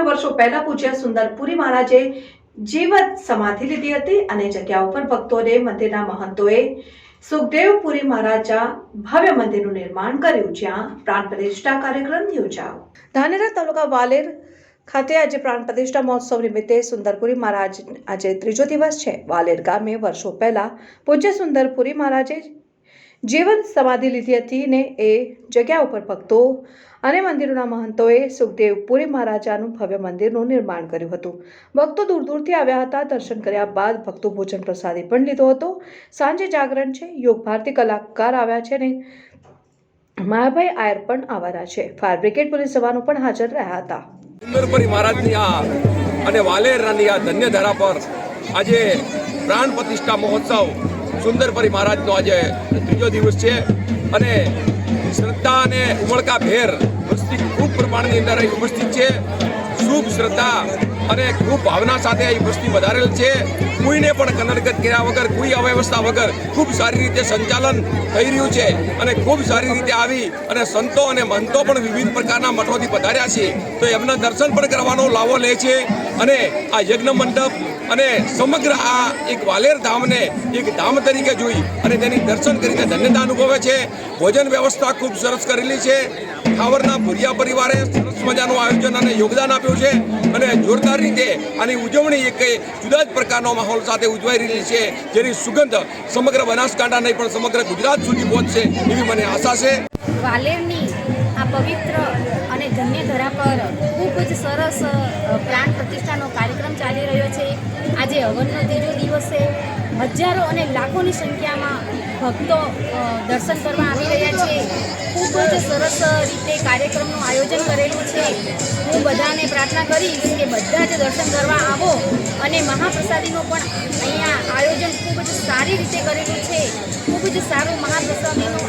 વર્ષો પહેલા પૂજ્ય સુંદરપુરી મહારાજે જીવત સમાધિ લીધી હતી અને જગ્યા ઉપર ભક્તોને મંદિરના મહંતોએ સુખદેવપુરી મહારાજા ભવ્ય મંદિરનું નિર્માણ કર્યું, જ્યાં પ્રાણ પ્રતિષ્ઠા કાર્યક્રમ યોજાયો। ધાનેરા તાલુકા વાલેર ખાતે આજે પ્રાણ પ્રતિષ્ઠા મહોત્સવ નિમિત્તે સુંદરપુરી મહારાજ આજે ત્રીજો દિવસ છે। વાલેર ગામે વર્ષો પહેલા પૂજ્ય સુંદરપુરી મહારાજે જીવન સમાધિ લીધી હતી ને એ જગ્યા ઉપર ભક્તો અને મંદિરોના મહંતોએ સુખદેવપુરી મહારાજાનું ભવ્ય મંદિરનું નિર્માણ કર્યું હતું। ભક્તો દૂર દૂરથી આવ્યા હતા। દર્શન કર્યા બાદ ભક્તો ભોજન પ્રસાદી પણ લીધો હતો। સાંજે જાગરણ છે, યોગ ભારતી કલાકાર આવ્યા છે ને માયાભાઈ આયર પણ આવવાના છે। ફાયર બ્રિગેડ પોલીસ જવાનો પણ હાજર રહ્યા હતા। સુંદરપુરી મહારાજની અને વાલેરની ધન્ય ધરા પર આજે પ્રાણ પ્રતિષ્ઠા મહોત્સવ સુંદરપુરી મહારાજનો આજે ત્રીજો દિવસ છે અને શ્રદ્ધા અને ઉમળકા ભેર વસ્તી ખૂબ પ્રમાણની અંદર અહીં ઉપસ્થિત છે। શુભ શ્રદ્ધા અને ખૂબ ભાવના સાથે અહીં વસ્તી વધારેલ છે। કોઈને પણ કનડગત કર્યા વગર, કોઈ અવ્યવસ્થા વગર ખૂબ સારી રીતે સંચાલન થઈ રહ્યું છે અને ખૂબ સારી રીતે આવી અને સંતો અને મહંતો પણ વિવિધ પ્રકારના મઠોથી પધાર્યા છે, તો એમના દર્શન પણ કરવાનો લાવો લે છે અને આ યજ્ઞ મંડપ અને સમગ્ર આ એક વાલેર ધામને એક ધામ તરીકે જોઈ અને તેની દર્શન કરીને ધન્યતા અનુભવે છે। ભોજન વ્યવસ્થા ખૂબ સરસ કરેલી છે। ખાવરના ભુરિયા પરિવારે સરસ મજાનું આયોજન અને યોગદાન આપ્યું છે અને જોરદાર રીતે આની ઉજવણી એક જુદા જ પ્રકારનો માહોલ સાથે ઉજવાઈ રહી છે, જેની સુગંધ સમગ્ર બનાસકાંઠા નહીં પણ સમગ્ર ગુજરાત સુધી પહોંચશે એવી મને આશા છે। વાલેરની આ પવિત્ર અને ધન્ય ધરા પર ખૂબ જ સરસ પ્રાણ પ્રતિષ્ઠાનો કાર્યક્રમ ચાલી રહ્યો છે। આજે હવનનો ત્રીજો દિવસ છે। હજારો અને લાખોની સંખ્યામાં ભક્તો દર્શન કરવા આવી રહ્યા છે। ખૂબ જ સરસ રીતે કાર્યક્રમનું આયોજન કરેલું છે। હું બધાને પ્રાર્થના કરીશ કે બધા જ દર્શન કરવા આવો અને મહાપ્રસાદીનું પણ અહીંયા આયોજન ખૂબ જ સારી રીતે કરેલું છે। ખૂબ જ સારું મહાપ્રસાદીનું